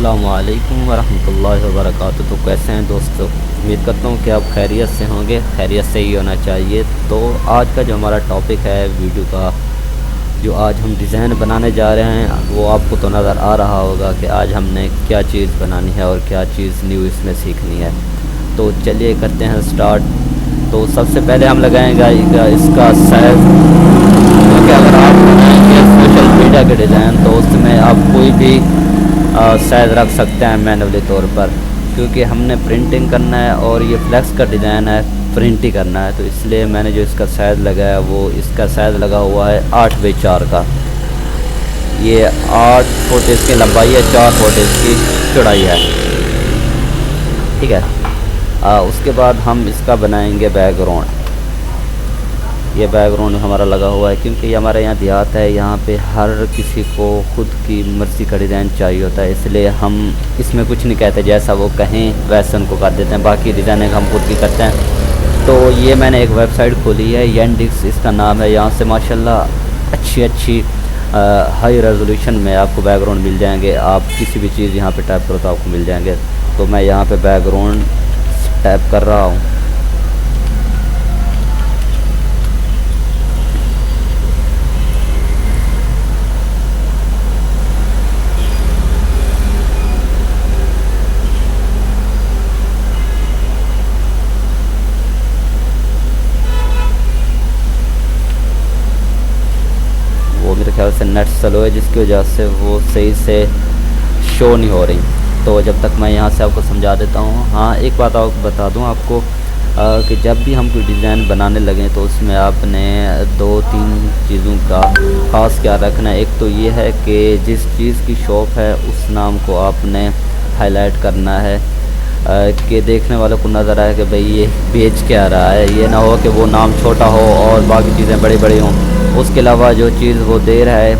अस्सलामु अलैकुम वरहमतुल्लाहि वबरकातुहू। तो कैसे हैं दोस्तों, उम्मीद करता हूँ कि आप खैरियत से होंगे, खैरियत से ही होना चाहिए। तो आज का जो हमारा टॉपिक है वीडियो का, जो आज हम डिज़ाइन बनाने जा रहे हैं, वो आपको तो नज़र आ रहा होगा कि आज हमने क्या चीज़ बनानी है और क्या चीज़ न्यू इसमें सीखनी है। तो चलिए करते हैं स्टार्ट। तो सबसे पहले हम लगाएंगे इसका साइज़, क्योंकि अगर आप बनाएंगे सोशल मीडिया के डिज़ाइन तो उसमें आप कोई भी साइज़ रख सकते हैं मैनुअली तौर पर, क्योंकि हमने प्रिंटिंग करना है और ये फ्लेक्स का डिज़ाइन है, प्रिंट ही करना है। तो इसलिए मैंने जो इसका साइज़ लगाया वो इसका साइज़ लगा हुआ है 8x4 का। ये 8 फुट इसकी लंबाई है, 4 फुट इसकी चौड़ाई है, ठीक है। उसके बाद हम इसका बनाएंगे बैकग्राउंड। ये बैकग्राउंड हमारा लगा हुआ है क्योंकि ये हमारे यहाँ देहात है, यहाँ पे हर किसी को खुद की मर्ज़ी का डिज़ाइन चाहिए होता है, इसलिए हम इसमें कुछ नहीं कहते, जैसा वो कहें वैसे उनको कर देते हैं। बाकी डिज़ाइनिंग हम खुद की करते हैं। तो ये मैंने एक वेबसाइट खोली है, Yandex इसका नाम है। यहाँ से माशाल्लाह अच्छी हाई रेजोल्यूशन में आपको बैकग्राउंड मिल जाएंगे। आप किसी भी चीज़ यहाँ पे टाइप करो तो आपको मिल जाएंगे। तो मैं यहाँ पे बैकग्राउंड टाइप कर रहा हूँ। मेरे ख्याल से नेट स्लो है, जिसकी वजह से वो सही से शो नहीं हो रही। तो जब तक मैं यहाँ से आपको समझा देता हूँ। हाँ, एक बात आपको बता दूँ आपको कि जब भी हम कोई डिज़ाइन बनाने लगें तो उसमें आपने 2-3 चीज़ों का ख़ास क्या रखना है। एक तो ये है कि जिस चीज़ की शॉप है उस नाम को आपने हाईलाइट करना है कि देखने वालों को नज़र आए कि भाई ये बेच क्या रहा है। ये ना हो कि वो नाम छोटा हो और बाकी चीज़ें बड़ी बड़ी हों। उसके अलावा जो चीज़ वो दे रहा है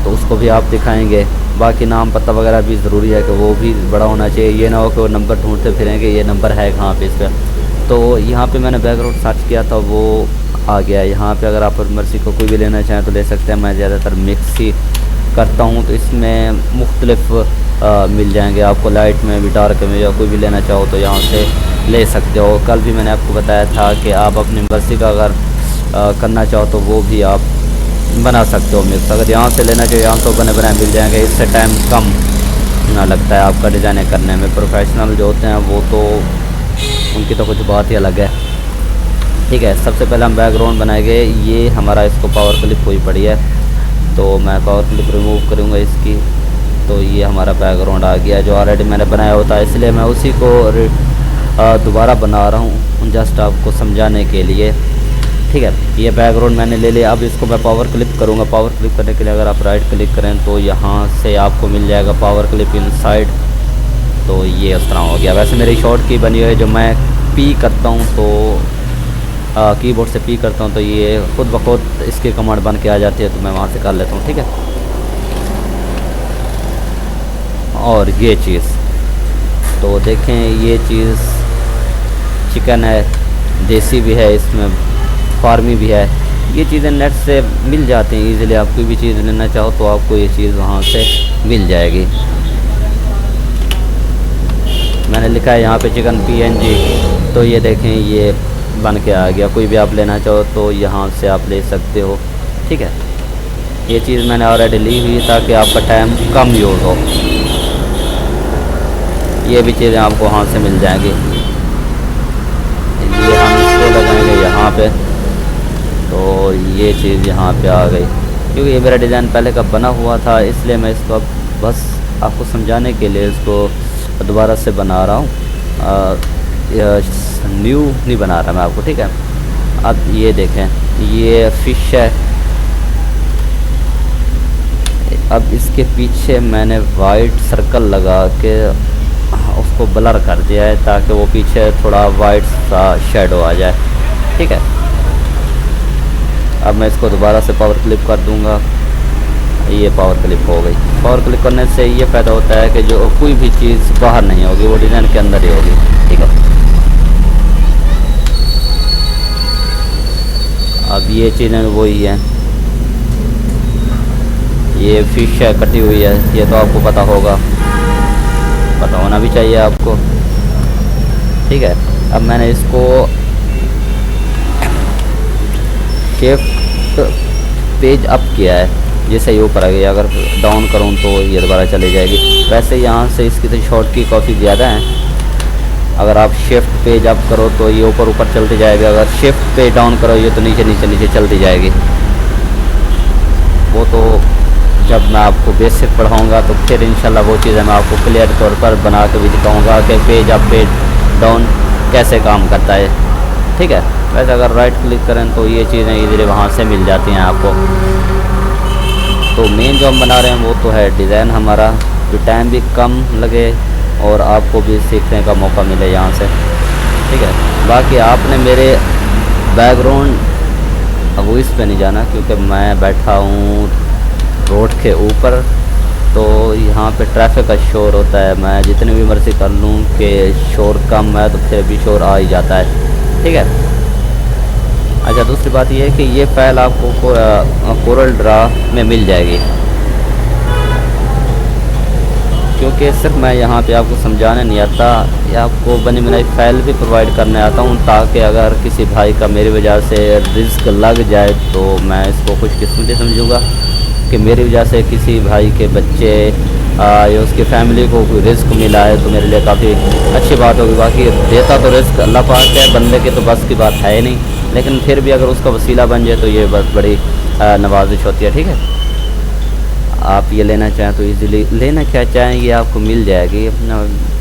तो उसको भी आप दिखाएंगे। बाकी नाम पता वगैरह भी ज़रूरी है कि वो भी बड़ा होना चाहिए। ये ना हो कि वो नंबर ढूंढते फिरेंगे ये नंबर है कहाँ पे इस पर। तो यहाँ पे मैंने बैकग्राउंड सर्च किया था, वो आ गया है। यहाँ पे अगर आप मर्ज़ी को कोई भी लेना चाहें तो ले सकते हैं। मैं ज़्यादातर मिक्स ही करता हूँ, तो इसमें मुख्तलिफ मिल जाएंगे आपको, लाइट में भी डार्क में, या कोई भी लेना चाहो तो यहाँ से ले सकते हो। कल भी मैंने आपको बताया था कि आप अपनी मर्ज़ी का अगर करना चाहो तो वो भी आप बना सकते हो मिक्स। अगर यहाँ से लेना चाहिए यहाँ तो बने बनाए मिल जाएंगे। इससे टाइम कम ना लगता है आपका डिज़ाइनिंग करने में। प्रोफेशनल जो होते हैं वो तो उनकी तो कुछ बात ही अलग है, ठीक है। सबसे पहले हम बैकग्राउंड बनाएंगे। ये हमारा इसको पावर क्लिप हुई पड़ी है, तो मैं पावर क्लिप रिमूव करूँगा इसकी। तो ये हमारा बैकग्राउंड आ गया जो ऑलरेडी मैंने बनाया होता है, इसलिए मैं उसी को दोबारा बना रहा हूँ जस्ट आपको समझाने के लिए, ठीक है। ये बैकग्राउंड मैंने ले लिया। अब इसको मैं पावर क्लिप करूँगा। पावर क्लिप करने के लिए अगर आप राइट क्लिक करें तो यहाँ से आपको मिल जाएगा पावर क्लिप इनसाइड। तो ये उस तरह हो गया। वैसे मेरी शॉर्ट की बनी हुई है, जो मैं पी करता हूँ तो कीबोर्ड से पी करता हूँ तो ये खुद ब खुद इसकी कमांड बन के आ जाती है, तो मैं वहाँ से कर लेता हूँ, ठीक है। और ये चीज़ तो देखें, ये चीज़ चिकन है, देसी भी है, इसमें फार्मी भी है। ये चीज़ें नेट से मिल जाती हैं इजीली। आप कोई भी चीज़ लेना चाहो तो आपको ये चीज़ वहाँ से मिल जाएगी। मैंने लिखा है यहाँ पे चिकन PNG, तो ये देखें ये बन के आ गया। कोई भी आप लेना चाहो तो यहाँ से आप ले सकते हो, ठीक है। ये चीज़ मैंने ऑलरेडी ली हुई ताकि आपका टाइम कम यूज़ हो। ये भी चीज़ें आपको वहाँ से मिल जाएंगी। ये हम इसको लगाएंगे यहाँ पे, तो ये चीज़ यहाँ पे आ गई। क्योंकि ये मेरा डिज़ाइन पहले का बना हुआ था, इसलिए मैं इसको अब बस आपको समझाने के लिए इसको दोबारा से बना रहा हूँ। न्यू नहीं बना रहा मैं आपको, ठीक है। अब ये देखें, ये फ़िश है। अब इसके पीछे मैंने वाइट सर्कल लगा के उसको ब्लर कर दिया है ताकि वो पीछे थोड़ा वाइट सा शेडो आ जाए, ठीक है। अब मैं इसको दोबारा से पावर क्लिप कर दूंगा। ये पावर क्लिप हो गई। पावर क्लिप करने से ये फ़ायदा होता है कि जो कोई भी चीज़ बाहर नहीं होगी, वो डिज़ाइन के अंदर ही होगी, ठीक है। अब ये चीज़ें वही हैं। ये फ़िश है कटी हुई है, ये तो आपको पता होगा। ऐसा होना भी चाहिए आपको। ठीक है, अब मैंने इसको शिफ्ट पेज अप किया है, जैसे ये ऊपर आ गया। अगर डाउन करूँ तो ये दोबारा चली जाएगी। वैसे यहाँ से इसकी तो शॉर्ट की काफ़ी ज़्यादा है। अगर आप शिफ्ट पेज अप करो तो ये ऊपर ऊपर चलती जाएगी, अगर शिफ्ट पेज डाउन करो ये तो नीचे नीचे नीचे चलती जाएगी। वो तो जब मैं आपको बेसिक पढ़ाऊँगा तो फिर इंशाल्लाह वो चीज़ें मैं आपको क्लियर तौर पर बना के भी दिखाऊँगा कि पेज अप पेज डाउन कैसे काम करता है। ठीक है, वैसे अगर राइट क्लिक करें तो ये चीज़ें इधर वहाँ से मिल जाती हैं आपको। तो मेन जो हम बना रहे हैं वो तो है डिज़ाइन हमारा, जो टाइम भी कम लगे और आपको भी सीखने का मौका मिले यहाँ से। ठीक है, बाकी आपने मेरे बैकग्राउंड अब वो इस पे नहीं जाना क्योंकि मैं बैठा हूँ रोड के ऊपर, तो यहाँ पे ट्रैफिक का शोर होता है। मैं जितनी भी मर्ज़ी कर लूँ कि शोर कम है तो फिर भी शोर आ ही जाता है। ठीक है, अच्छा दूसरी बात ये है कि ये फ़ाइल आपको कोरल ड्रा में मिल जाएगी, क्योंकि सिर्फ मैं यहाँ पे आपको समझाने नहीं आता, या आपको बनी बनाई फ़ाइल भी प्रोवाइड करने आता हूँ, ताकि अगर किसी भाई का मेरी वजह से रिस्क लग जाए तो मैं इसको खुशकिस्मती समझूँगा कि मेरी वजह से किसी भाई के बच्चे या उसकी फ़ैमिली को कोई रिस्क मिला है तो मेरे लिए काफ़ी अच्छी बात होगी। बाकी देता तो रिस्क अल्लाह पाक है, बंदे के तो बस की बात है ही नहीं, लेकिन फिर भी अगर उसका वसीला बन जाए तो ये बस बड़ी नवाजिश होती है। ठीक है, आप ये लेना चाहें तो इजीली लेना क्या चाहें ये आपको मिल जाएगी।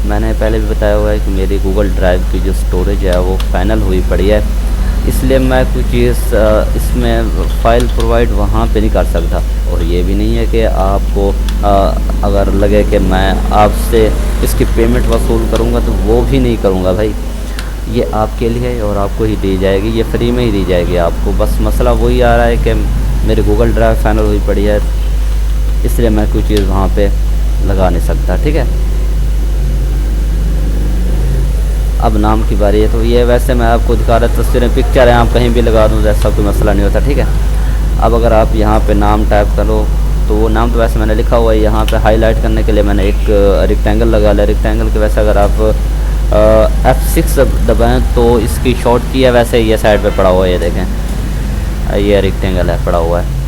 मैंने पहले भी बताया हुआ है कि मेरी गूगल ड्राइव की जो स्टोरेज है वो फाइनल हुई पड़ी है, इसलिए मैं कोई चीज़ इसमें फ़ाइल प्रोवाइड वहाँ पे नहीं कर सकता। और ये भी नहीं है कि आपको अगर लगे कि मैं आपसे इसकी पेमेंट वसूल करूँगा तो वो भी नहीं करूँगा भाई, ये आपके लिए और आपको ही दी जाएगी, ये फ्री में ही दी जाएगी आपको। बस मसला वही आ रहा है कि मेरी गूगल ड्राइव फाइनल हुई पड़ी है, इसलिए मैं कोई चीज़ वहाँ पे लगा नहीं सकता। ठीक है, अब नाम की बारी है, तो ये वैसे मैं आपको दिखा रहा, तस्वीरें पिक्चर है, आप कहीं भी लगा दूँ ऐसा कोई मसला नहीं होता। ठीक है, अब अगर आप यहाँ पे नाम टाइप करो तो वो नाम तो वैसे मैंने लिखा हुआ है, यहाँ पे हाईलाइट करने के लिए मैंने एक रेक्टेंगल लगा लिया। रेक्टेंगल के वैसे अगर आप F6 दबाएँ तो इसकी शॉर्ट की है, वैसे ये साइड पे पड़ा हुआ है, ये देखें ये रेक्टेंगल है पड़ा हुआ है।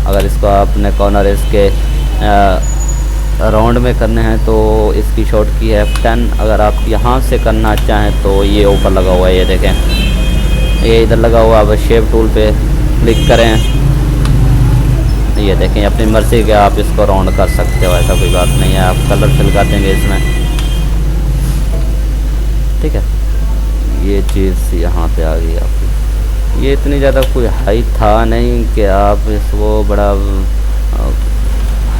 अगर इसको आपने कॉर्नर इसके राउंड में करने हैं तो इसकी शॉर्ट की है F10। अगर आप यहाँ से करना चाहें तो ये ऊपर लगा हुआ है, ये देखें ये इधर लगा हुआ है। अब शेप टूल पे क्लिक करें, ये देखें अपनी मर्ज़ी के आप इसको राउंड कर सकते हो, ऐसा कोई बात नहीं है। आप कलर फिल कर देंगे इसमें। ठीक है, ये चीज़ यहाँ पे आ गई आपकी। ये इतनी ज़्यादा कोई हाई था नहीं कि आप इसको बड़ा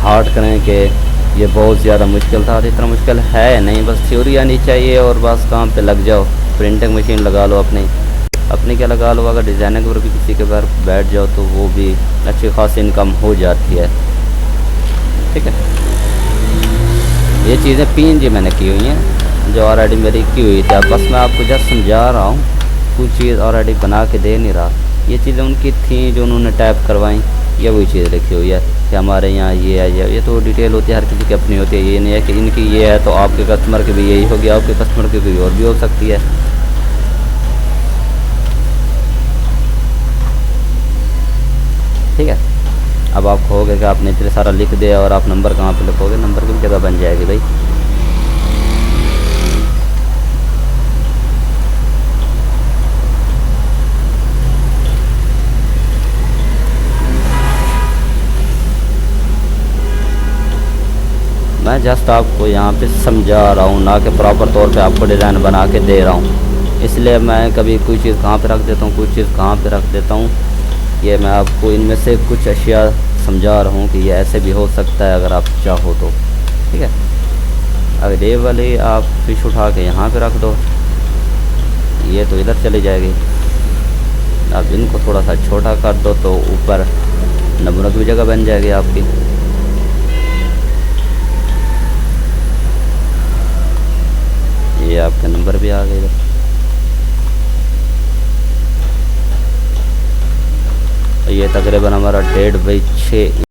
हार्ड करें कि ये बहुत ज़्यादा मुश्किल था। इतना मुश्किल है नहीं, बस थ्योरी आनी चाहिए और बस काम पे लग जाओ। प्रिंटिंग मशीन लगा लो अपनी क्या लगा लो, अगर डिज़ाइनिंग पर भी किसी के बार बैठ जाओ तो वो भी अच्छी खासी इनकम हो जाती है। ठीक है, ये चीज़ें PNG मैंने की हुई हैं जो ऑलरेडी मेरी की हुई थी, बस मैं आपको जस्ट समझा रहा हूँ, कोई चीज़ ऑलरेडी बना के दे नहीं रहा। ये चीज़ें उनकी थी जो उन्होंने टाइप करवाई, ये वही चीज़ लिखी हुई है कि हमारे यहाँ ये है। ये तो डिटेल होती है, हर किसी की अपनी होती है। ये नहीं है कि इनकी ये है तो आपके कस्टमर की भी यही होगी, आपके कस्टमर की कोई और भी हो सकती है। ठीक है, अब आप कहोगे कि आपने इतने सारा लिख दिया और आप नंबर कहाँ पे लिखोगे, नंबर की जगह बन जाएगी भाई। मैं जस्ट आपको यहाँ पे समझा रहा हूँ, ना कि प्रॉपर तौर पे आपको डिज़ाइन बना के दे रहा हूँ। इसलिए मैं कभी कोई चीज़ कहाँ पे रख देता हूँ, कोई चीज़ कहाँ पे रख देता हूँ, ये मैं आपको इनमें से कुछ अशिया समझा रहा हूँ कि ये ऐसे भी हो सकता है अगर आप चाहो तो। ठीक है, अगर ये वाली आप फिश उठा के यहाँ पे रख दो, ये तो इधर चली जाएगी। आप इनको थोड़ा सा छोटा कर दो तो ऊपर नंबरों की जगह बन जाएगी आपकी। ये आपके नंबर भी आ गए इधर। ये तकरीबन हमारा 1.5 बाई 6